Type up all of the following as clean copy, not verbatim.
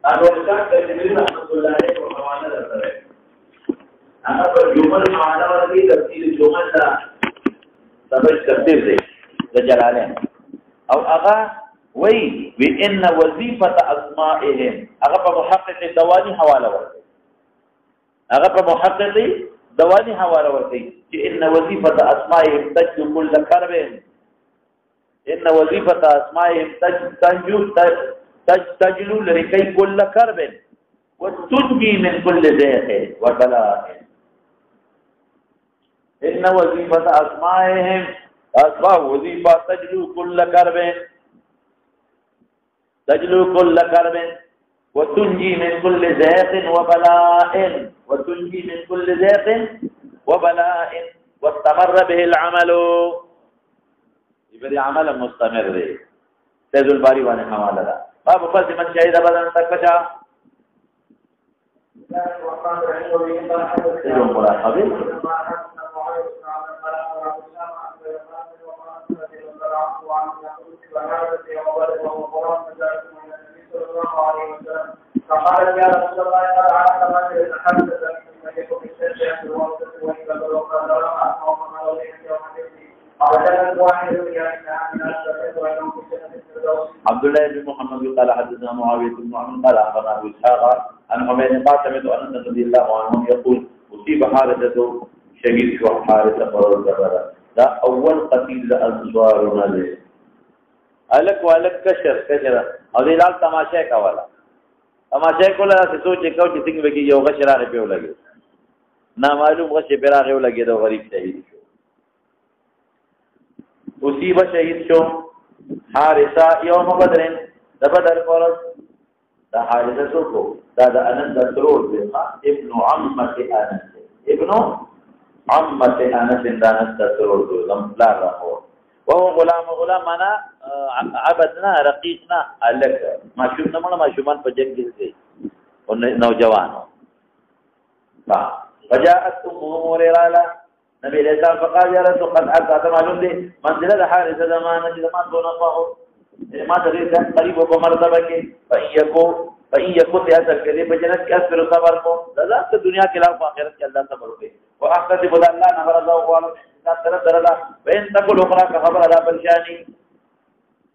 هغه څنګه چې رحمت الله علیه په حواله درته هغه په جمل حواله ورته تفصیل جمل دا سبج تفسیر دی د جلالین او هغه وی ان وظیفه اسمائهم هغه په محقق دوانی حواله ورته هغه په محقق دوانی حواله ورته چې ان وظیفه اسمائهم تجلو كل كرب ان وظیفه اسمائهم تجلو لركي كل كرب وتنجي من كل ضيق وبلاء ان وظيفه اسمائهم اسماء وظيفه تجلو كل كرب وتنجي من كل ضيق وبلاء واستمر به العمل يبقى عمل مستمر دی سيد الباري باندې حواله ده باب فضل من شهد بدن تکشا فقال يا رسول الله قد عرفت ما تتحدث عبد الله بن محمد قال حدثنا معاويه بن عمرو قال اخبرنا ابو اسحاق عن حميد قال سمعت انس رضي الله عنه يقول اصيب حارثه شهيد شو حارثه فرد دا اول قتيل انصارنا له الک والک کشر او دې لال تماشا کولا تماشا کولا څه سوچ کو چې څنګه وګي یو غشرانه پیو لګي نا معلوم غشه پیراغه لګي دا غریب شهید شو اصيب شهید شو حارثه يوم بدر د بدر فرض دا حارثه سوکو دا د انس ضرور دی ابن عمه انس دانس ضرور دی لم لا راهو وهو غلام انا عبدنا رقيقنا الک ماشوم نه مړه ماشومان په جنگ کې دي او نوجوانو فجاءت امور نبی علیہ السلام فقال یا رسول قد اتى معلوم دي منزله حارثه زمانه چې زمان دون الله ما درې قریب په مرتبه کې فإيكو تاسل کې په جنت کې اصبر صبر کو دا د دنیا کې لا آخرت کې الله صبر کوي واحتسب الله نظر الله وعلم تر درلا وين تقول اخرى خبر على بلشاني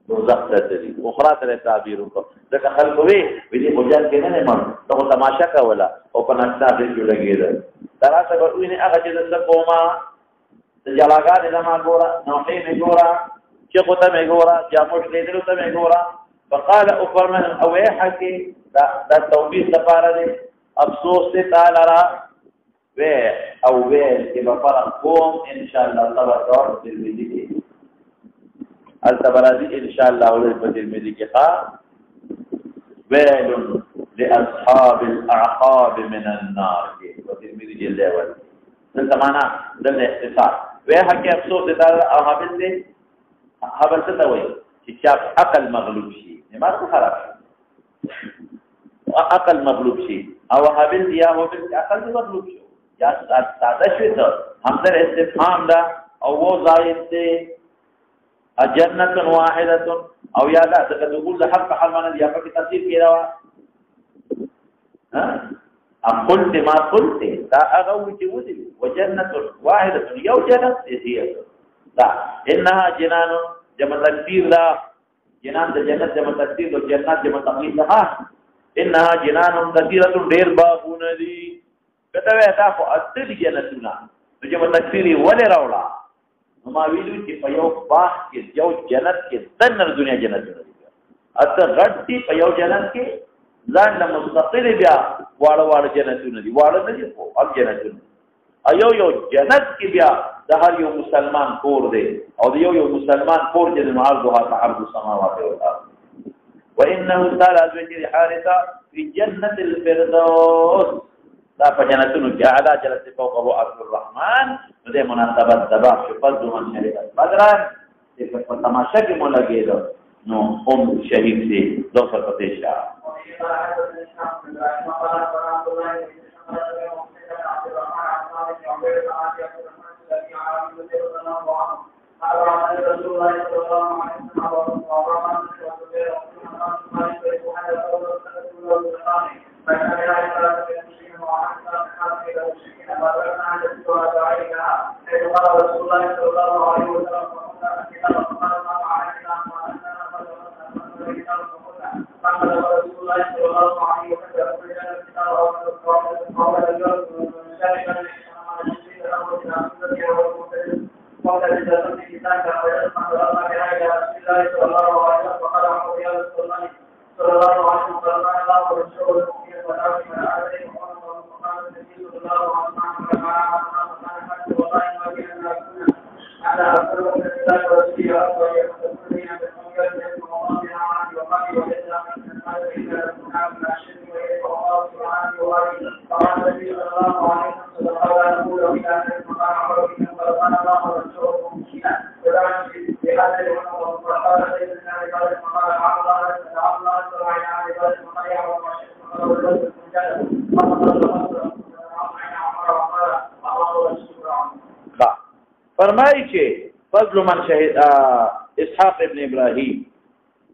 دوزخ تدري اخرى تر تعبير کو ځکه خلک وي دې مجال کې نه مان ته تماشا کولا او په ناشتا دې جوړګیږي دراسه ورونه هغه چې د کومه د جلاګان د ما ګورا نوې مې ګورا چې کوته مې ګورا جاموش لیدلو ته مې ګورا فقال افرمن او يحكي دا توبې سفاره دي افسوس ته تعالی را و او ویل چې په فرق کوم ان شاء الله تبارک و تعالی التبرازي ان شاء الله ولې په ترمذي کې ښا ويل لاصحاب الاعقاب من النار کې په ترمذي کې دی ول څه معنا د اختصار وه حق افسوس تعالی او حابل دې حابل څه وایي چې عقل مغلوب شي دماغ خراب شي عقل مغلوب شي او حابل یا هو عقل مغلوب شي یا ساده شوی ته همدر استفهام دا او و زائد دی جنت واحده او یا دا تقول حق حرمنا یا په تفسیر کې راوا ها قلت ما قلت دا هغه چې ودی وجنت واحده یو جنت دی دا انها جنان جمع تکبیر دا جنان د جنت جمع تکبیر او جنت جمع تقلید ده انها جنان كثيره ډیر باغونه دي کته وې تا خو اصل جنتونه چې په تکفیری ولې راوړه نو ما ویلو چې په یو باغ کې یو جنت کې دنر دنیا جنتونه دي اته غټي په یو جنت کې ځان له مستقل بیا واړه جنتونه دي واړه نه دي خو اب جنتونه یو جنت کې بیا د هر یو مسلمان کور دی او د یو مسلمان کور چې د معرضها تعرض السماوات والارض وانه تعالى ذكر حارثه في جنه الفردوس دا په جنتونو کې اعلی جلت فوقه عبد الرحمن دې مناسبت دبا شپږ دوه شریعت بدران چې په تماشا کې مونږ لګیدو نو هم شهید دي دوه پته شه فرمائي چې فضل من شهد اسحاق ابن ابراهيم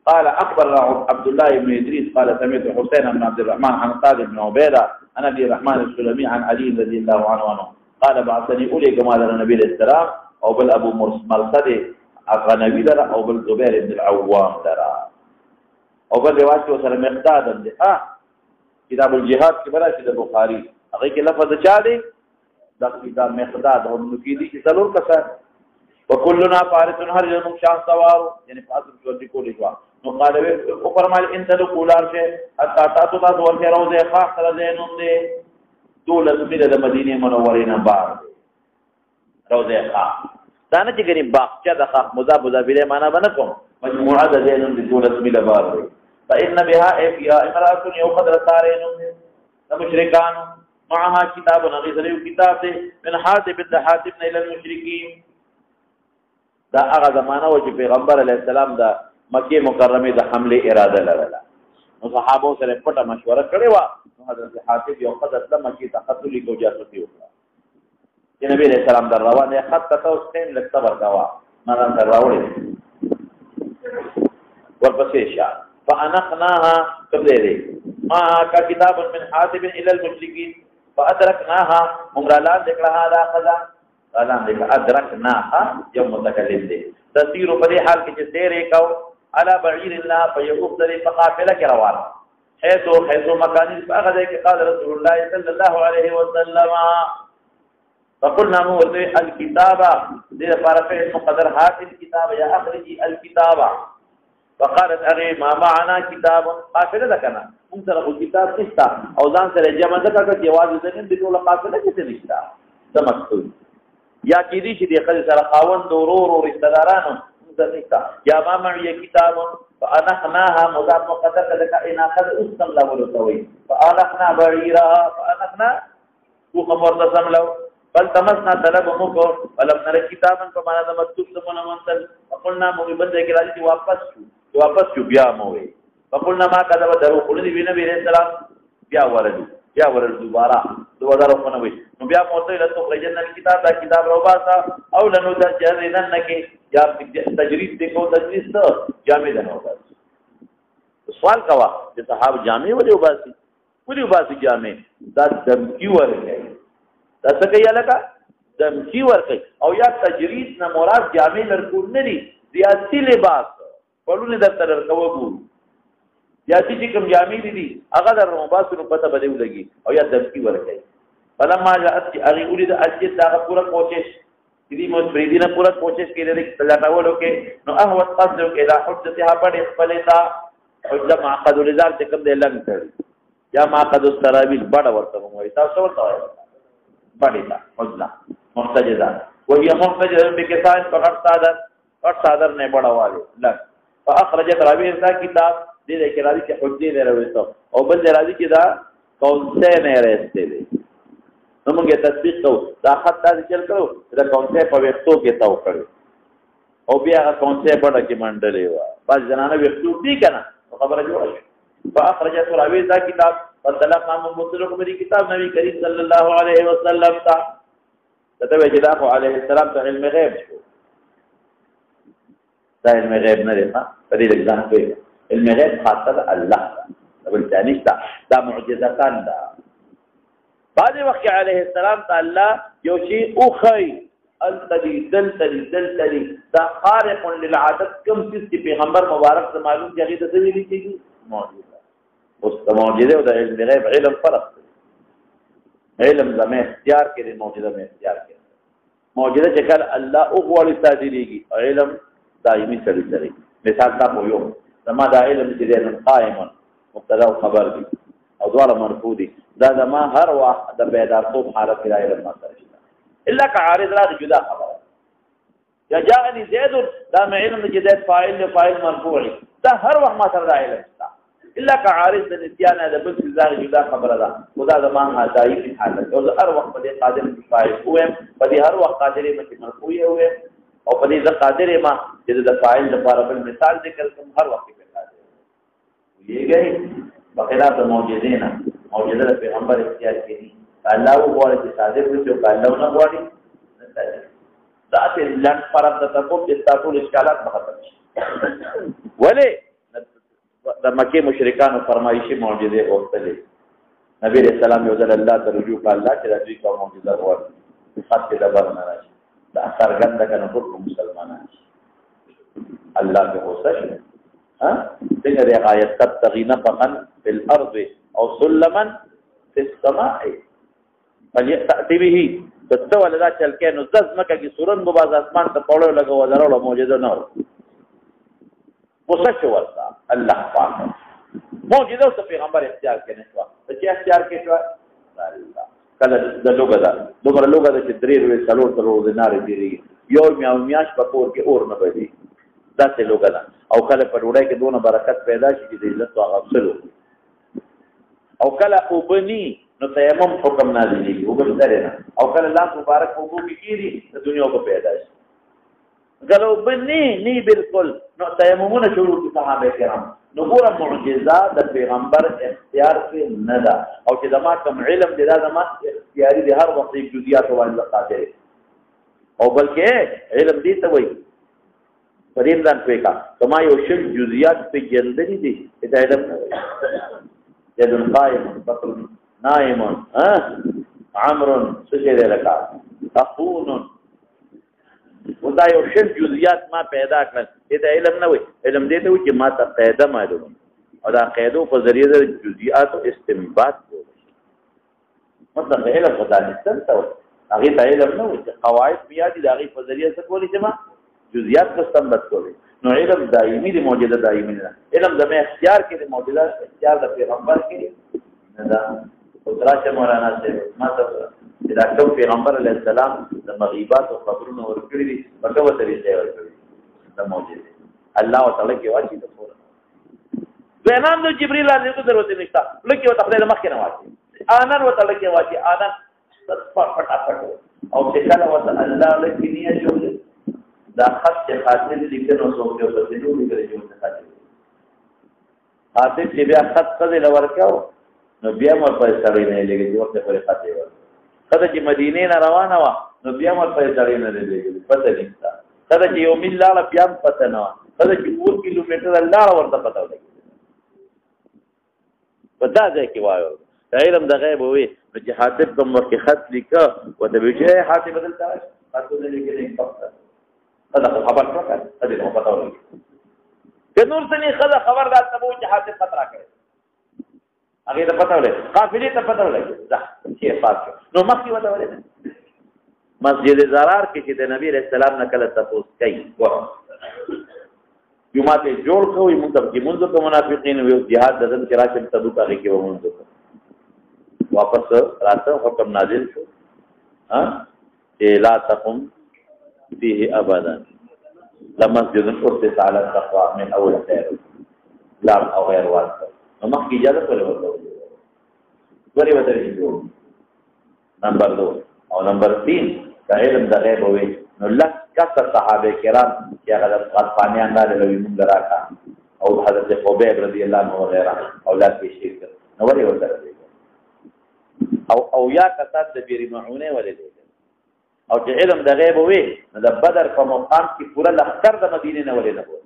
قال اخبرنا عبد الله بن ادريس قال سمعت حسين بن عبد الرحمن عن قال بن عبيده عن ابي الرحمن السلمي عن علي رضي الله عنه قال بعثني اولي جمال النبي عليه السلام او بل ابو مرصد افغانوي درا او بل زبير بن العوام درا او بل روایت سره مقداد ده کتاب الجهاد کې برابر د بخاری هغه کې لفظ چا دی دا کتاب مقداد او نکیدی چې ضرور کسر وكلنا فارس هر يوم شاه سوار یعنی فاصل جو دي کولی وا نو قال او فرمایل ان تدخلار شه حتا تاسو تاسو ورته روزه خاص سره زینوم دي دولت مله د مدینه منورې نه بار روزه خاص دا نه چې غریب باغچه د خاص مضاف مضافله معنا باندې کوم مجموعه د زینوم دي دولت مله بار دي فان بها افيا امراه يوم قدر سارين المشركان معها كتاب نغير كتاب دي من حاتب بن حاتب الى المشركين دا هغه زمانہ و چې پیغمبر علیه السلام د مکه مکرمه د حمله اراده لرله نو صحابه سره پټه مشوره کړې و نو حضرت حاتب یو قدرت د مکه ته خط لیکو جاسوسي وکړه چې نبی علیه السلام در روانه خط ته اوسین لکه ورکوا ما در راوړې ورپسې شاه فانقناها قبله ما کا کتاب من حاتب الى المشركين فادركناها عمران ذکر هذا قضا قالان دیکھ ادرکناها یوم متکلم دی تسیر په دې حال کې چې سیر وکاو على بعير الله فيقف ذي فقافله کې روان حيث مكان هغه ځای کې قال رسول الله صلى الله عليه وسلم فقلنا مو الكتاب دې لپاره په مقدر هات الكتاب يا اخرجي الكتاب فقالت اغي ما معنا كتاب قافله ده کنه موږ سره کتاب نشته او ځان سره جمع ده کړه چې واجب ده دې ټول قافله کې نشته تمکتو یا کېدی چې د خځې سره خاوند ورور او رشتہ دارانو مزنیکا یا ما معي کتاب فانخناها مضاف مقدر کله ان اخذ اسم له ولوي فانخنا بعيرا فانخنا وخبر تسم له بل تمسنا طلب مکو ولم نر کتابن په معنا د مکتوب سمونه منتل فقلنا مغبن دې کې راځي واپس شو بیا موي فقلنا ما كذب درو قل دې نبی رسول الله بیا ورل دوباره روانه وي نو بیا موته له تو خرجنا الكتاب دا کتاب روباسا او لنو درجنن کې یا تجرید دې کو تجرید ته جامع نه وباسي سوال کوا چې صاحب جامع ولې وباسي جامع دا دمکی ورکړي دا څه کوي لکه دمکی ورکړي او یا تجرید نه مراد جامع لرکول نه دي سیاسي لباس ولونه در تر کوو یا چې کوم جامع دي هغه در مباسو پته بده ولګي او یا دمکی ورکړي فلما جاءت اغي ولید اجد دا پورا کوشش دې مو پریدینه پورا کوشش کړي دې تلاټاولو کې نو اهوت قصد الى حجتها بڑے خپلتا حجه معقد لزار چې کوم دې لنګ کړي یا معقد السرابيل بڑا ورته وایي تاسو ورته وایي بڑی تا حجه محتجزه وهي محتجزه بكسان فقط صادر نے بڑا والے لنګ فاخرجت رابعه ذا کتاب دې کې راځي چې حجه نه راوېستو او بل راځي چې دا کونسه نه راځي نو موږ تطبیق کوو دا خط دا چل کړو دا کونسه په وختو کې تاو کړو او بیا کونسه په ډکه منډلې و بعض جنانه وختو دي کنه خبره جوړه فاخرجت رابعه ذا کتاب فطلقنا من مطلق بری کتاب نبی کریم صلی الله علیه وسلم تا تتوی جداخو علیه السلام تا علم غیب شو تا علم غیب نه دی ها په دې لږ ځان کوي علم غیب خاصه الله بل چا نشته دا معجزتان ده بعضې وخت کې علیه السلام ته الله یو شي وښایي التلی دلتلی دا خارق للعادت کوم څیز چې پیغمبر مبارک ته معلوم چې هغې ته څه ویلي کېږي معجزه اوس د معجزې او د علم غیب علم فرق دی علم زمې اختیار کې دی معجزه مې اختیار کې معجزه چې کله الله وغواړي صادرېږي او علم دایمي سړي سره مثال تا په یو زما دا علم چې دی قائما مبتدا او خبر دي او دواړه مرفوع دي دا زما هر وخت د بیدارتوب حالت کې علم ما سره شته الا که عارض را جدا خبره یا جاءني زید دا مې علم چې زید فاعل مرفوع دا هر وخت ما سره علم شته الا که عارض د نسيان د بل څه جدا خبره ده خدا زما دایمي حالت او هر وخت په قادر فاعل وې په هر وخت قادر مې مرفوع وې او په دې قادر ما چې د فاعل لپاره بل مثال ذکر کوم هر وخت په قادر یېږي بخلاف موجودینا موجوده پیغمبر اختیار کړي الله وغواړي چې صادق وي او الله نه غواړي ذات لن فرض د تکو چې تاسو اشکالات ختم شي ولې د مکه مشرکانو فرمایشي موجوده اوسلې نبی رسول الله یو ځل الله ته رجوع کړ الله چې راځي کوم معجزه غواړي خاصه د بر نه راشي دا څرګند کنه ټول مسلمانان الله به اوسه څنګه د آیت تبتغي نفقا في الارض او سلما في السماء فليأتي به تستوى لذا چلکه نو زز مکه کی سورن باز اسمان ته پړو لګو ودرلو موجوده نور وسه ورتا الله پاک موجوده او پیغمبر اختیار کړي شو چې اختیار کړي شو الله کله د لوګه دا دومره لوګه چې درې وې څلور دینار دی یو میاش په کور کې اور نه بدی دا څه لوګه دا او کله په ډوډۍ کې دونه برکت پیدا شي چې د عزت او غفلو او کله وبني نو تیمم حکم نازلېږي وګورئ نه او کله الله مبارک وګو کېږي د دنیا په پیدا شي کله وبني نه بالکل نو تیممونه شروع دي صحابه کرام نو ګوره معجزه د پیغمبر اختیار کې نه ده او چې زما کوم علم دی دا زما اختیاري دي هر وخت جزئیات باندې قادر او بلکې علم دې ته وایي فریم ځان پېکا کما یو شل جزئیات په جندري دي دا علم یذ قائم بطل نائم عمر سجد لك تخون ودا یو شل جزئیات ما پیدا کړل دا علم نه وي علم دې ته وي چې ما ته قاعده معلوم او دا قاعده په ذریعہ د جزئیات او استنباط مطلب علم خدای نستن ته هغه ته علم نه وي قواعد بیا دي هغه په ذریعہ څه کولی چې ما جزئیات کو استنباط کوي نو علم دایمي دی موجوده دایمي نه علم زمه اختیار کې دی موجوده اختیار د پیغمبر کې نه دا او تراشه مولانا سے ما ته دا کوم پیغمبر علی السلام د مغیبات او خبرونو ورکړي دي په کومه طریقې ورکړي دا موجوده الله تعالی کې واچي د فور بینام د جبرئیل علیه ته ضرورت نشته لکه وته خپل مخ کې نه واچي انن وته لکه واچي انن فټافټ او چې کله وته الله لکه نیه جوړ دا خط چې خاطر لیکنو څوک یو څه دی لیکل جوړ نه خاطر چې بیا خط څه لور کاو نو بیا مر په سړی نه لګي چې ورته پر خط دی کله چې مدینه نه روانه و نو بیا مر په سړی نه لګي پته نشته کله چې یو مل لاله بیا پته نه کله چې 4 کیلومتر الله ورته پته ولګي پتا ځای کې وایو علم د غیب وي چې حاتب کوم ورکه خط لیکه وته ویجه حاتب بدلتا خط نه لیکي نه خدا خبر کړه کله نو پتا ولګي که نور څه نه خدا خبر دا ته وایي چې حادثه خطر کړي هغه ته پتا ولګي قافلې ته پتا ولګي دا چې پات نو مخکې وته ولګي مسجد زرار کې چې د نبی رسول الله نه کله تاسو کوي وره جمعه ته جوړ کوي موږ د منځو په منافقین ویو jihad د دن کې راشه تبوک هغه کې ومنځو واپس راته حکم نازل شو چې لا تقم فيه ابدا لمسجد اسس على التقوى من اول خير لا او غير واسع نو مخکې اجازه کولای ورته ورې ودرې نمبر 2 او نمبر 3 دا علم د غیب وي نو لک کثر صحابه کرام چې هغه غطفانیان نه لوي موږ راکا او حضرت خبیب رضی الله عنه وغيرها اولاد کې شرک نو ورې ورته او یا کثر د بیری معونه ولې او چې علم د غیب وي نو د بدر په مقام کې پورا لخر د مدینه نه ولې نه وو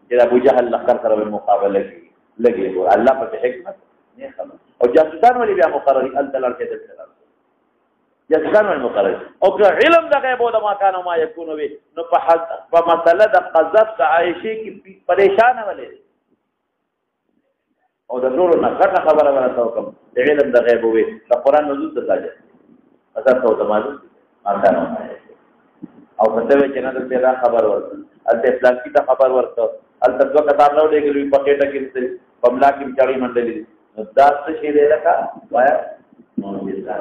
چې ابو جهل لخر سره په مقابله کې لګي الله په حکمت نه خبر او جاسوسان ولې بیا مقرري الدلال کې دلته جاسوسان ولې مقرري او که علم د غیب او د ما کان ما يكون وي نو په مسله د قذف د عائشه کې پریشان ولې او د نور نه غټه خبره ورته کوم د علم د غیب وي د قران نزول ته ځي اثر ته د معلوم ماندانو او څه وی چې نه د پیدا خبر ورته الته اسلام کی ته خبر ورته الته دوه کتاب نو لګلې په کېټه کې پملا کې چاړي منډلې دا څه شی دی لکه وایا معجزه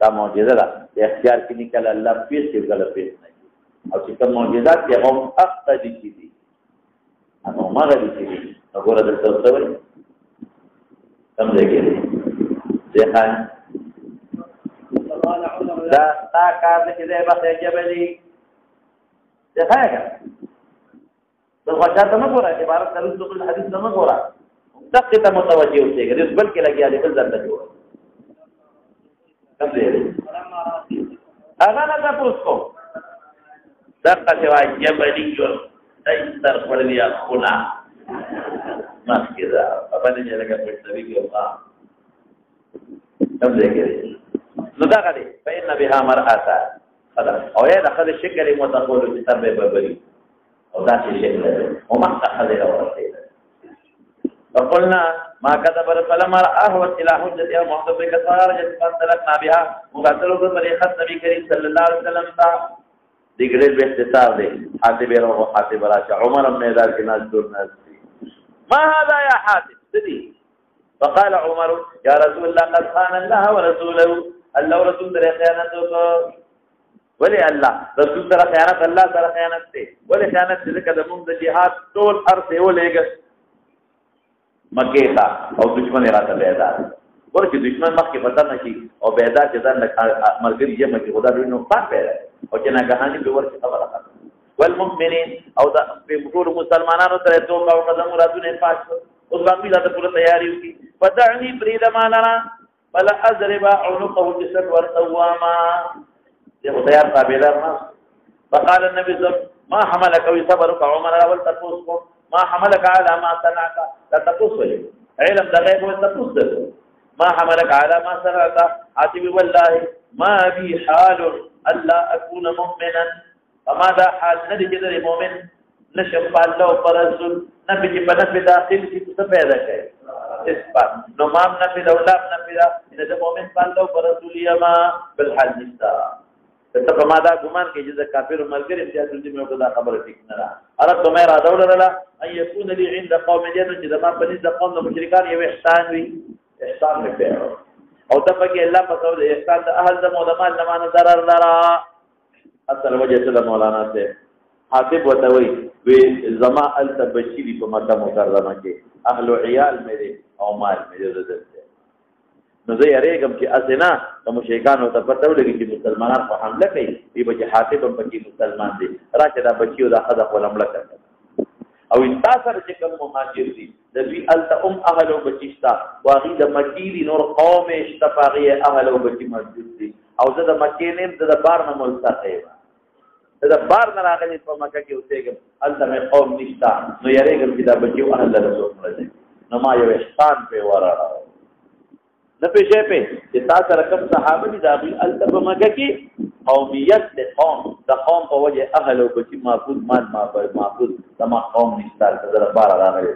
دا معجزه ده اختیار کې نکاله الله پیش کې غل پیش نه او چې کوم معجزات کې هم حق دي دي انو ماغه دي وګوره د څه څه وایي سمځيږي ځکه دا تا کار چې دې په جبلي ځکه د غوښه نه ګوره عبارت تلل څه حدیث نه ګوره دقه ته متوجه اوسئ چې بلکې لګیا دي بل ځل جوړ سمځيږي اغه نه تاسو کو دقه ته وایي جبلي جوړ دای تر خپلیا خونه ماسکدا په دې چې لګا په توګه کې واه سمځيږي نو دا غلي فإن بها مرأة خلاص او یا دخل الشکل متقول بسبب ببري او دا شکل او ما تخذ له ورته فقلنا ما كتب فلما رآه الى حجه او محضر بكثار فانطلقنا بها مقاتلوا بطريقه النبي كريم صلى الله عليه وسلم دګړې به استثار دي حاتب او حاتب راشه عمر بن هلال کې ناز دور ناز ما هذا يا حاتب سدي فقال عمر يا رسول الله قد خان الله ورسوله الله ورسول سره خیانت وکړ ولی الله رسول سره خیانت الله سره خیانت دی ولی خیانت دې کده موږ د جهاد ټول ارث ولېګ مکه تا او دشمن راته بیدار ورته دشمن مخکې پتا نشي او بیدار چې دا مرګري یې مکه خدا دې نو پات پیدا او چې نه غهاني به ورته خبره کړه والمؤمنین او د ټول مسلمانانو سره توګه او قدم راتونه پاس اوس باندې دا ټول تیاری وکي فدعني بريد ما لنا فلا اضرب عنقه جسد ورتواما یہ خدایار تابعدار نا فقال النبي صلى ما حملك وصبرك عمر اول تقص ما حملك على ما صنعت لا تقص علم دغيب وتقص ما حملك على ما صنعت عاتب والله ما بي حال الا اكون مؤمنا فماذا حال نجد المؤمن نشف الله ورسول نبي بنفي داخل في تفيدا كيف اثبات نو مام نفي دولاب نفي دا ان د مؤمن الله ورسول يما بالحال نشتا ته په ماده ګمان کې چې کافر ملګری امتیاز دې مې وکړه خبره ټیک نه را ارته مې را دولله ان يكون لي عند قوم جن چې ما په دې قوم د مشرکان یو احسان وي احسان مې کړو او ته په کې الله په توګه احسان د اهل د مولمان نه مان ضرر لرا اصل وجه ته مولانا ته حاتب وتوي وی زما التبشری په مکه مکرمه کې اهل عیال مې او مال مې زده نو زه یریږم چې اسنه د مشرکانو ته پته ولګي چې مسلمانان په حمله کوي دی به حاتب هم پکې مسلمان دي راشه دا بچیو دا خدای خپل حمله کوي او انتصر چې کوم مهاجر دي د دې التم اهل او بچشتا واغې د مکیری نور قوم اشتفاقی اهل او بچی مسجد دي او زه د مکې نیم د بار نه ملتقي دا بار نه راغلي په مکه کې اوسېږم الته قوم نشتا نو یریږم چې دا بچیو اهل رسول الله نو ما یو احسان په وراړه نه پېښې په چې تاسو رقم صحابه دي دا بل التب مکه کې قومیت د قوم د قوم په وجه اهل او بچی محفوظ مال محفوظ تما قوم نشتا د بار راغلي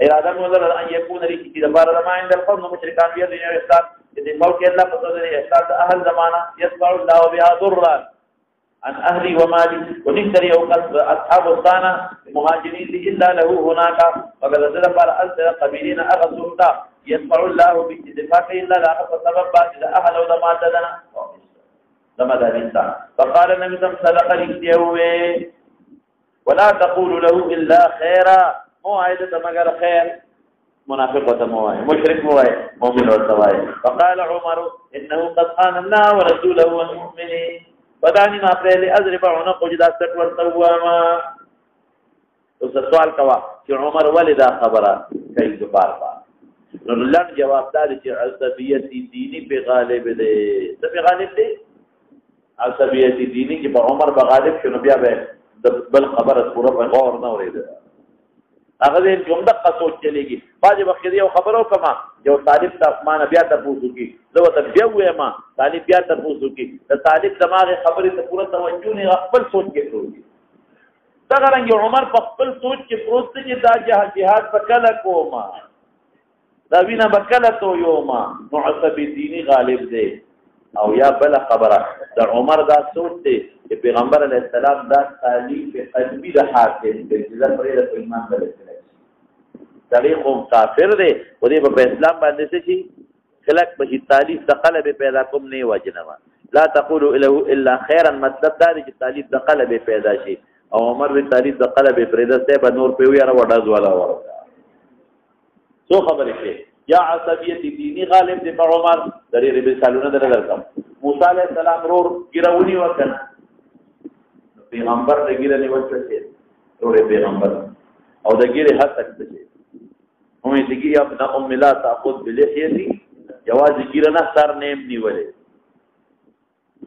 اراده موږ ان يكون لري چې د بار ما عند القوم مشرکان بیا د احسان دې موقع الله په توګه احسان د اهل زمانہ يسمع الله بها ضرا عن اهلي ومالي ونشتري اوقات اصحاب الصانه مهاجرين الا له هناك وقد ذل بار الث قبيلين اغسلتا يسمع الله باتفاق الا لا سبب بعد اهل وزمانه دنا زمادانتا فقال النبي صلى الله عليه وسلم ولا تقول له الا خيرا موعده مگر خير منافق وتموای مشرک موای مؤمن وتوای فقال عمر انه قد خان الله ورسوله والمؤمنين بدانی ما پرې اضرب عنق جدا ست ورتواما اوس سوال کوا چې عمر ولدا خبره کوي دوبار نو لن جواب دادی چې عصبیت دینی په غالب دی څه په غالب دی عصبیت دینی چې په عمر په غالب شنو بیا به بل خبره پوره په غور نه ورېده هغه دې کوم د قصو چلےږي باج وخت یو خبرو کما یو طالب ته مان بیا ته پوښتنه کی زه ته بیا وایم طالب بیا ته پوښتنه کی د طالب دماغ خبرې ته پوره توجه نه خپل سوچ کې پروي دا څنګه عمر په خپل سوچ کې پروت چې دا جهاد وکړه کوما دا وینا وکړه تو یوما معصب دینی غالب دی او یا بل خبره د عمر دا سوچ دی چې پیغمبر علیه السلام دا تعلیف قلبی د حاصل دی چې پرې د ایمان بلل دغه قوم کافر دی او دې په اسلام باندې څه شي خلق به تعلیف د قلب پیدا کوم نه وجنوا لا تقولوا له الا خيرا مطلب دا چې تعلیف د قلب پیدا شي او عمر به تعلیف د قلب پیدا ته به نور په ویره وډاز والا ورته سو خبرې کې یا عصبیت دینی غالب دی په عمر درې رسالونه درکم موسی علیہ السلام رور ګرونی وکړه پیغمبر د ګیره نیول څه رور پیغمبر او د ګیره حد تک څه همې دګي ابن ام لا تاخذ بلحيتي جواز ګیره نه سر نیم نیولې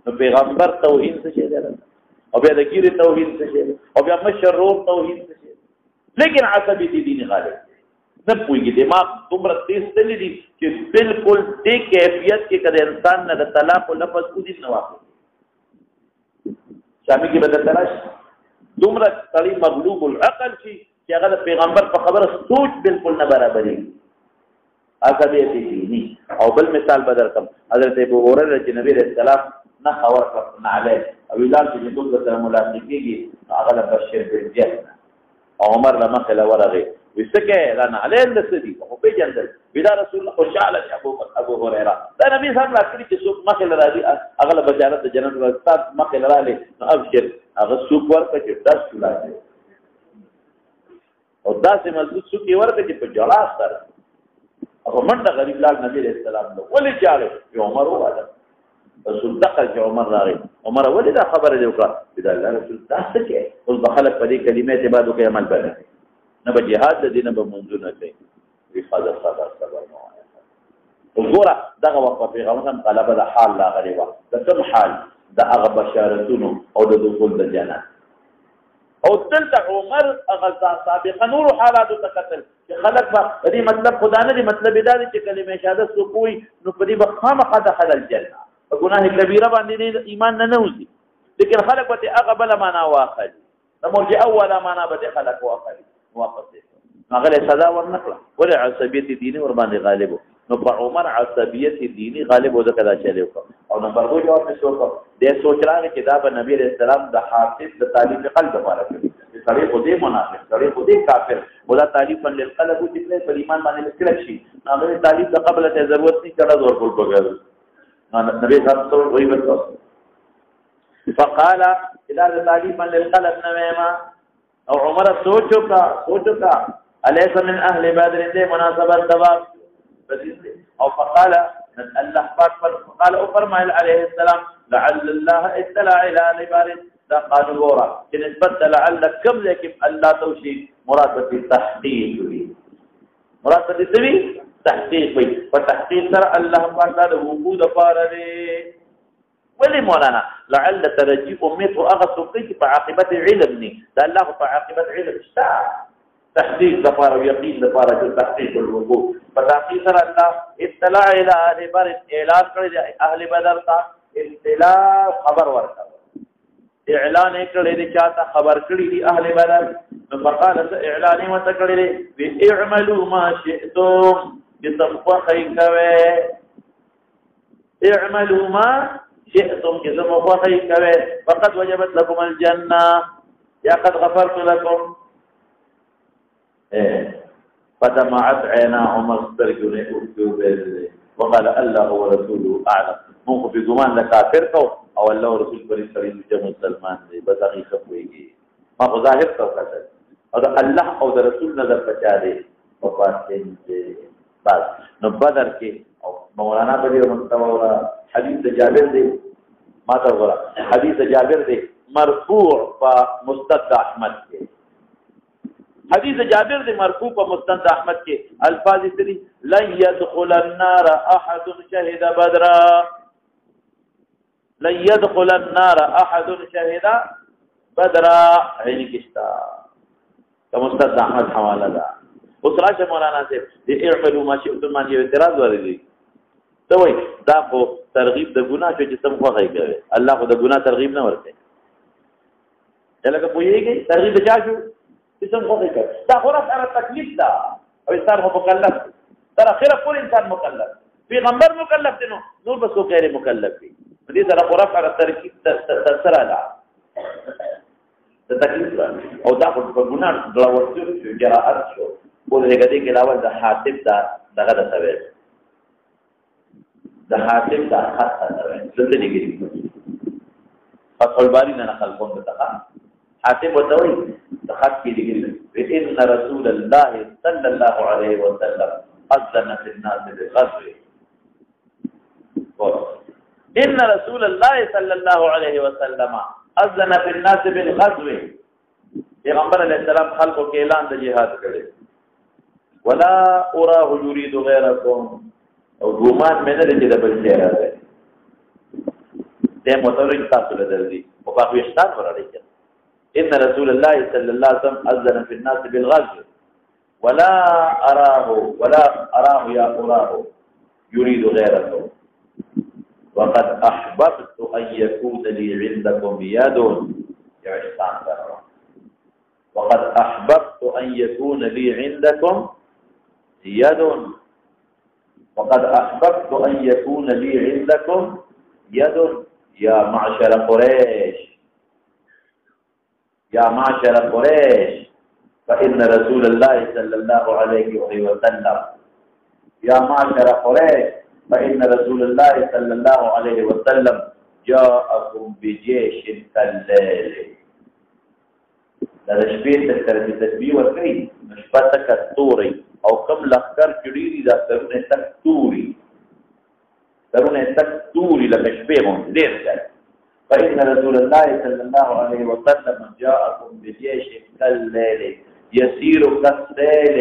نو پیغمبر توهین څه شي ده او بیا د ګیره توهین څه شي او بیا مشرور توهین څه شي لیکن عصبیت دینی غالب نه پوهیږي دماغ دومره تیز تللی دي چې بالکل دې کیفیت کې کله انسان نه د طلاق او لفظ کو دي نه واقع شامي کې بدل تلاش دومره تړي مغلوب العقل شي چې هغه د پیغمبر په خبره سوچ بالکل نه برابري عصبیت دینی او بل مثال بدل کوم حضرت ابو هريره چې نبی رسول الله نه خبر کړ علی او ویلال چې دوی سره ملاقاتېږي هغه بشیر بالجنه عمر لما خلا ورغه وسکه لنا علی الذی او په جندل بلا رسول الله خوشاله ابو هريره دا نبی صاحب راکړي چې څوک مخه راځي هغه بشارت جنت ورستاد مخه راځي نو ابشر هغه څوک ورته چې داس شولای او داسې مزدود څوک ورته چې په جلا سره او منډه غریب لال نبی رسول الله نو ولې چاله عمر وواده رسول دقل چې عمر راغی عمر ولې دا خبره دی وکړه چې الله رسول تاسو کې اوس بخلک په دې کلمې ته بعد کې عمل بدل نه به جهاد د دینه به منځونه کوي حفاظت صبر وګوره دغه وخت پیغمبر طلبه د حال لا غلی و د کوم حال د هغه بشارتونو او د دخول د جنت او دلته عمر هغه سابقه نور حالات تکتل چې خلک به دې مطلب خدا نه دی مطلب دا دی چې کلمه شهادت سو کوی نو په دې به خامخا دخل الجنه په ګناه کبیره باندې ایمان نه نوځي لیکن خلک به هغه بل معنا واخلي د مرجئه اوله معنا به خلک واخلي واپس هغه سزا ورنکړه ولې عصبیت دینی ور باندې غالب نو په عمر عصبیت دینی غالب وځه کدا چلے او نمبر 2 جواب نشو کو د سوچ راغی چې دا به نبی رسول الله د حافظ د تعلیف قلب لپاره کوي چې سړی خو دې منافق سړی خو دې کافر ولا تعلیف للقلب چې په ایمان باندې کلک شي هغه تعلیف د قبل ته ضرورت نه کړه زور کول بغیر نبی صاحب ته وایي ورته فقال اذا تعلیف للقلب نوما او عمر سوچو کا الیس من اهل بدر دې مناسبت دوا او فقال الله پاک فقال او فرمایل علیه السلام لعل الله اطلع الى نبار دا قالوا ورا چې نسبت لعل کم لیکن الله توشي مراد به تحقیق وي مراد به څه وي تحقیق وي په تحقیق سره الله پاک دا وجود فارغ ولي مولانا لعل ترجي امته اغسطي في عاقبه علم ني ده الله في عاقبه علم شتا تحقيق ظفار ويقين ظفار تحقيق الوجود فتحقيق الله اطلاع الى اهل بدر اعلان کړی اهل بدر تا اطلاع خبر ورکړ اعلان کړی دي چاته خبر کړی دي اهل بدر نو فقال اعلان وتکړی دي اعملوا ما شئتم بتقوا اعملوا ما شئتم كذا مفاخي كوي فقد وجبت لكم الجنة يا قد غفرت لكم فدمعت عينا عمر استرجوني وقال الله ورسوله أعلم مو في زمان لكافر او الله ورسول بري سرين جمع مسلمان دي بتاغي خفويږي ما ظاهر توکل او الله او رسول نظر پچا دي وفاتين دي بس نو بدر کې او مولانا بلی رحمت الله حدیث جابر دی ما ته وره حدیث جابر دی مرفوع په مستند احمد کې حدیث جابر دی مرفوع په مستند احمد کې الفاظ دي لن يدخل النار احد شهد بدرا لن يدخل النار احد شهد بدرا عین کشتا مستد احمد حواله ده. اوس راشه مولانا صاحب دې اعملوا ما شئتم باندې اعتراض ورغلی ته وای دا خو ترغیب د ګناه چې سم خوغی کوي الله خو د ګناه ترغیب نه ورکړي لکه پوهیږي ترغیب چا شو چې سم خوغی کوي دا خو سره تکلیف ده او انسان هو مکلف تر اخره پور انسان مکلف پیغمبر مکلف دي نور بس کو غیر مکلف دي دې سره خو رفع ترکیب تسره ده تکلیف او دا په ګناه د ورته جراحت شو ولې کدی کې راول د حاتب دا دغه د سوي د حاتب دا خط سره څه دي کې فتح الباری نه نقل کوم ته حاتب وتوي د خط کې دي ان رسول الله صلى الله عليه وسلم اذن في الناس بالغزو ان رسول الله صلى الله عليه وسلم اذن في الناس بالغزو پیغمبر علیہ السلام خلقو کې اعلان د جهاد کړي ولا اراه يريد غيركم او ګومان مې نه لري د بل ځای راځي دې متورین تاسو له درځي او پاکستان وراره ان رسول الله صلى الله عليه وسلم اذن في الناس بالغزو ولا اراه يا اراه يريد غيركم وقد احببت ان يكون لي عندكم يد يا احسان الله وقد احببت ان يكون لي عندكم يد وقد احببت ان يكون لي عندكم يد يا معشر قريش يا معشر قريش فان رسول الله صلى الله عليه وسلم يا معشر قريش فان رسول الله صلى الله عليه وسلم جاءكم بجيش كالليل دا شپې تر تسبیح ورکړي شپه تک توري او کم لخر جوړي دا ترونه تک توري لکه شپې مونږ ډېر ځای فإن رسول الله صلى الله عليه وسلم جاءكم بجيش كالليل يسير كالسيل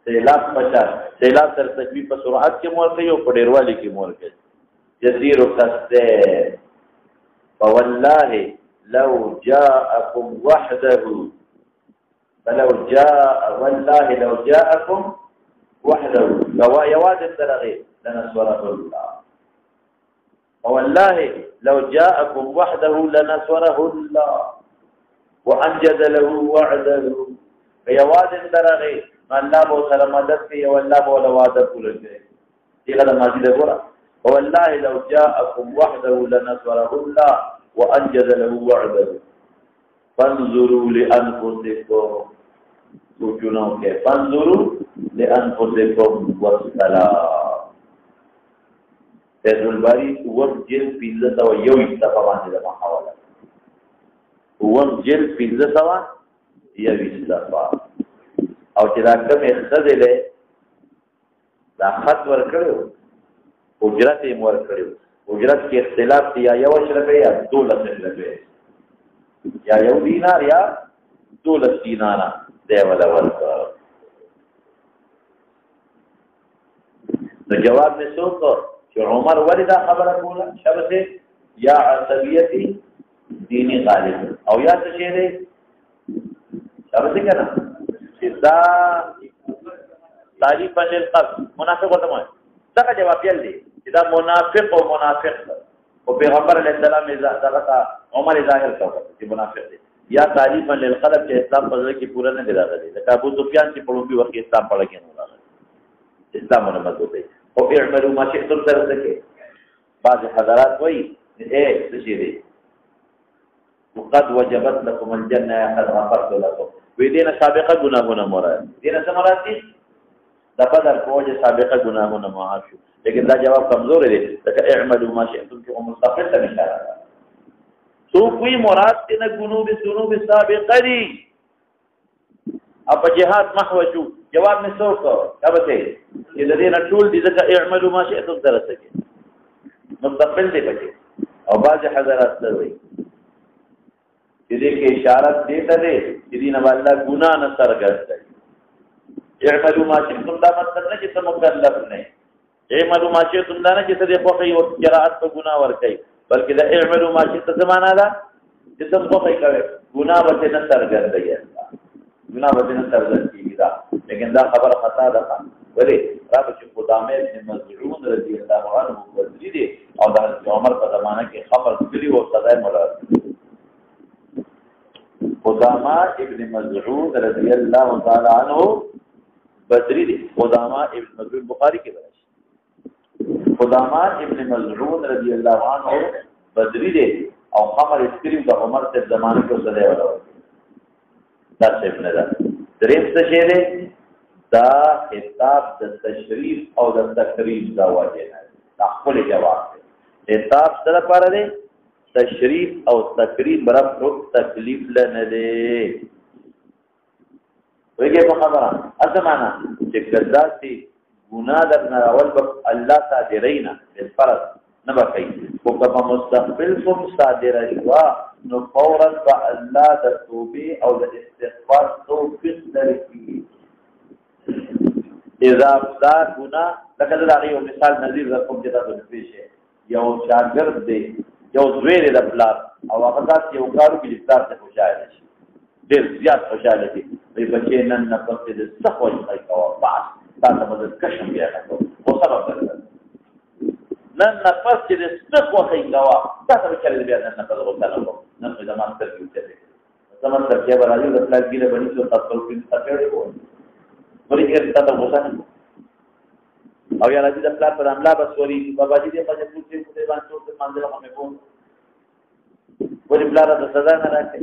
سیلاب پچا سیلاب تر تسبیح په سرعت کې مور کوي او په ډیروالي کې مور کوي يسير كالسيل فوالله لو جاءكم وحده والله لو جاءكم وحده لو يواد الترغي لنصره الله والله لو جاءكم وحده لنصره الله وانجز له وعده يواد الترغي الله بو سره مدد کوي والله بو وعده پوره کوي دغه ماضي ده ګوره والله لو جاءكم وحده لنصره الله وانجز له وعده فانظروا لانفسكم سوچونو کې فانظروا لانفسكم والسلام فیض الباری ور جل 1501 صفحه باندې د حواله ور جل 1501 صفحه او چې دا کومه خزله دا خط ور کړو اجرت یې ور کړو اجرت کې اختلاف دی یا 1 روپے یا 12 روپے یا 1 دینار یا 12 دینار دی ولا ورکړه نو جواب میں سو کو چې عمر ولدا خبره کوله شبته یا عصبیتی دینی غالب او یا څه شی دی شبته کنه دا تعریف للقلب منافق وته مې څنګه جواب یې دی دا منافق او پیغمبر علیہ السلام دغه عمر ظاهر کړ چې منافق دی یا تعریفا للقلب چې اسلام په ځای کې پورا نه راغلی دا ابو سفیان چې په لومبي وخت اسلام پړ کې نه راغلی اسلام نه مضبوط دی او اعملوا ما شئتم سره څه بعض حضرات وایي څه شي دی وقد وجبت لكم الجنه قد غفرت لكم ودينا سابقه گناهونه مراد دینه څه مراد دي دا بدر کوجه سابقه گناهونه معاف شو لیکن دا جواب کمزور دی لکه اعملوا ما شئتم چې مستقل ته اشاره ده سو کوئی مراد دې نه ذنوب سابقه دي اپ جهاد محو شو جواب می سو کو دا به چې د دې نه ټول دي ځکه اعملوا ما شئتم سره څه مستقل دی پکې او بعض حضرات ته وایي دې کې اشاره دې ته دی چې دې نه الله ګناه نه سرګرځي اعملوا ما شئتم دا مطلب نه چې ته مکلف نه اعملوا ما شئتم دا نه چې ته په یو قرائت په ګناه ور کوي بلکې دا اعملوا ما شئتم څه معنا ده چې ته په کوي ګناه به نه سرګرځي گناہ بدن سرزد کی گدا لیکن دا خبر خطا دا ولی رب چې قدامه ابن مزعون رضی اللہ عنہ بدلی دی او دا عمر په زمانه کې خبر کلی او صدای مراد قدامه ابن مزعون رضی اللہ تعالی عنہ بدری دی قدامه ابن مزعون بخاری کې راځي قدامه ابن مزعون رضی اللہ عنہ بدری دی او خبر اسکریم دا عمر په زمانه کې صدای مراد دا څه نه ده دریم څه شی دی دا خطاب د تشریف او د تکریم دا وجه نه دا خپل جواب دی خطاب سره لپاره دی تشریف او تکریم برابر تکلیف لنه دی ویګه په خبره ازمانه چې کذاسي ګناه در نه اول په الله صادرینا بالفرض نه بقي او په مستقبل کوم صادرای وا نو فورا الله د توبه او د استغفار توفیق درکړي اذا دا ګناه لکه دا یو مثال نظیر رقم چې تاسو پیښه یو شاګرد دی یو زویر د پلار او هغه تاسو یو کارو کې لپاره ته خوشاله شي ډېر زیات خوشاله دي په بچي نن نه پاتې د صحوه ځای کوه باس تاسو مدد کشم بیا راکو او سبب درته نن نه پاتې د صحوه ځای کوه تاسو چې بیا نن نه پاتې غوښتنه کوم نن په زمان تر کې وځي زمان تر کې راځي د پلان کې باندې څه تاسو په اړه وایي ورته تاسو غوښتنه او یا راځي د پلان پر عمله بسوري بابا دې په دې پوښتنه کوي باندې څه مانځل مې کوم ولې بلار د سزا نه راځي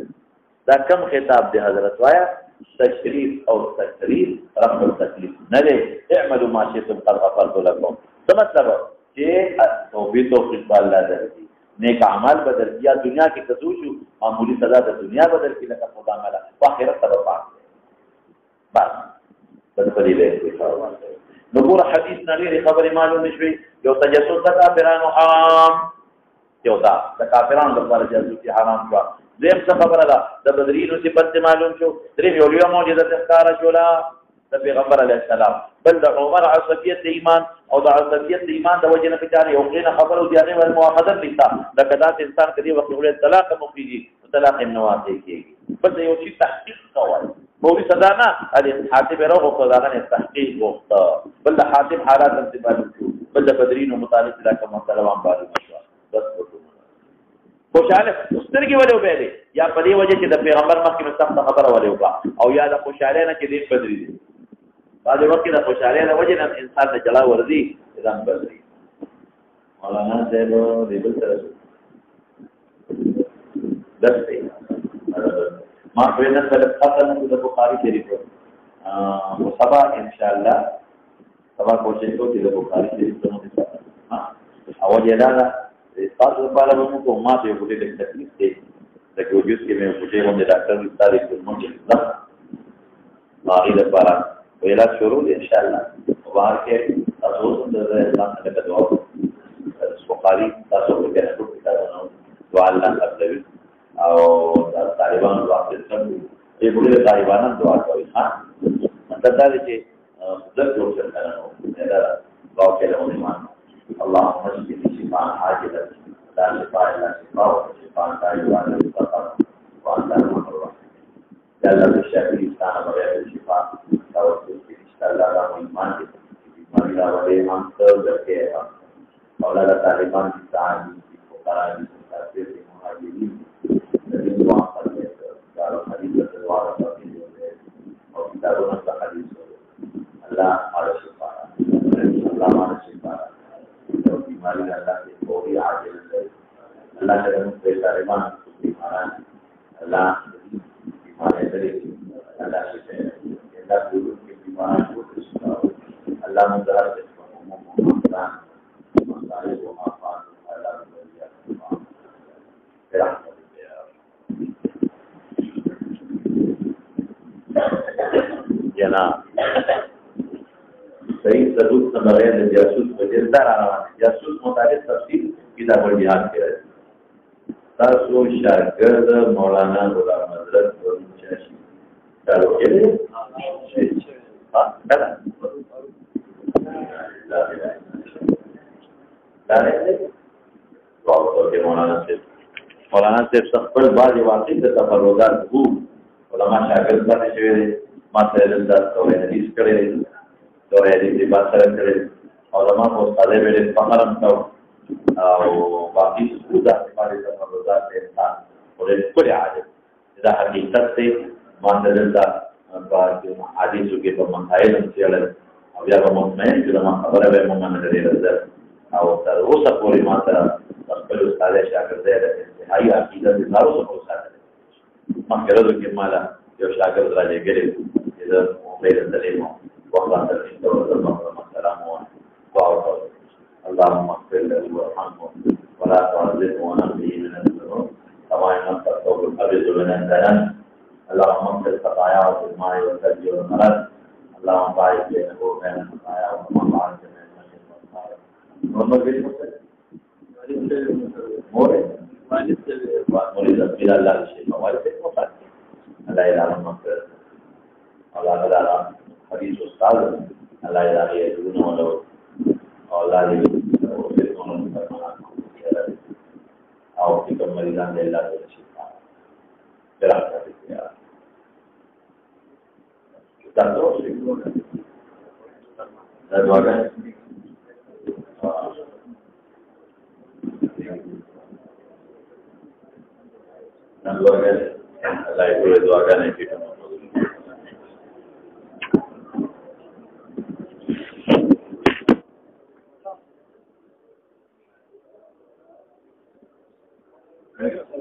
دا کم خطاب دی حضرت وایا تشریف او تکلیف رفع التکلیف نه دی اعملوا ما شئتم قد غفرت لكم څه مطلب چې توبې توفیق الله درکړي نیک اعمال بدل یا دنیا کې تاسو شو معمولی سزا د دنیا بدل کې لکه خدا مالا په آخرت سبب پاتې بس په دې له نو ګور حدیث نه لري خبرې معلوم نشوي یو تجسس د کافرانو حرام یو دا د کافرانو لپاره جاسوسي حرام شو دیم څه خبره ده د بدرینو صفت معلوم شو درې یو یو معجزه ښکارا شولا د پیغمبر علیه السلام بل د عمر عصبیت ایمان او د عصبیت ایمان د وجه نه پچاره یو غینه خبر او دیانه ول مؤاخذه لیکتا د کدا انسان کدي وخت ول طلاق مفیدی طلاق نواته کیږي بل یو شی تحقیق کوي مولوی صدا نه علي حاتم راغو خداغه تحقیق وکړه بل د حاتم حالات انتباه شو بل د بدرینو متعلق د کوم سلام باندې مشوره بس خوشاله سترګې ولې وبېلې یا په دې وجه چې د پیغمبر مخکې مستقبل خبره ولې وکړه او یا د خوشاله نه چې دې بدري دي بعد وخت د خوشاله نه وجه نه انسان د جلا ورزي ځان بدري مولانا صاحب دې بل سره درته ما په نن په خاطر د بخاری شریف او سبا ان شاء الله سبا کوشش وکړو د بخاری شریف ته مو ها او یلاله تاسو لپاره موږ کوم ما ته یو ډېر تکلیف دی دا کې وجود کې مې پوښتنه کوم د ډاکټر استاد کوم چې دا ماغي لپاره ویلا شروع ان شاء الله وبار کې تاسو د اسلام څخه دعا بخاری تاسو په کې راځو کتابونو دعا الله قبلوي او طالبان دعا کوي دې بوله طالبان دعا کوي ها مطلب دا دی چې زړه جوړ کړه دا دعا کوي ایمان اللهم اشفني شفاء عاجلا لا شفاء الا شفاء وشفاء دائما فقط وانت الرحمن الرحيم يا الله الشافي استعان بغير الشفاء توكل في الله لا ایمان دې بیماری لا ولې هم څه ورکه مولانا طالبان استعان دي فقراء دي تفسير مهاجرين دې دعا کوي دا حدیث ته دعا کوي او کتابونو ته حدیث الله على شفاء الله على شفاء بیماری اللہ کے فوری عاجل ہے اللہ کے رحمت سے طالبان بیماران اللہ بیماری دے اللہ سے اللہ گرو کے بیماران کو شفا اللہ مدار سے رمضان مسائل کو معافان اللہ ولیا رحمت جناب صحیح ثبوت سے بغیر جاسوس وجدار روان جاسوس متعلق تفصیل کتاب الجهاد کې راځي تاسو شاګرد مولانا غلام حضرت ورنچاشي چالو کې ها دا مولانا صاحب خپل بعض واقع د تفرغات وو زما شاګرد باندې شوی دی ما سره دلته توحید حدیث کړی دی توحید حدیث یې ما سره کړی او زما په استادۍ باندې فخر هم کوم او باقي څه باندې تمرکز دی انسان ولې ټول عادت دا حقیقت دی ما دلته په حدیثو کې په مسائل هم څېړل او بیا به مطمئن چې زما خبره به مو منل ډېره زه او تر اوسه پورې ما سره خپل استاد شاګرد دی د انتهایي عقیده د تر اوسه پورې ساتلی مخکې ورځو کې ما له یو شاګرد رالیږلی چې زه عمرې ته تللی وم وخت تلقین ته ورته السلام وعلیکم اللهم اغفر له وارحمه ولا تعذبه ونقه من الذنوب كما ينقى الثوب الابيض من الدنس اللهم اغفر خطاياه في الماء والثلج والبرد اللهم باعد بينه وبين خطاياه وما باعدت بين المشرق والمغرب محمد بن مسلم مورد مريد الى الله الشيء موالد المصاد لا اله الا الله الله تعالى حديث استاذ لا اله الا الله الله او fikir meridan Allah bersyukur. Berapa dia? Kita terus ikut. Dan doakan. Dan doakan. Allah itu doakan kita.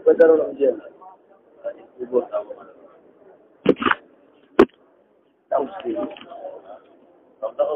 Betul aja. Ibu tahu mana? Tahu sih. Tahu.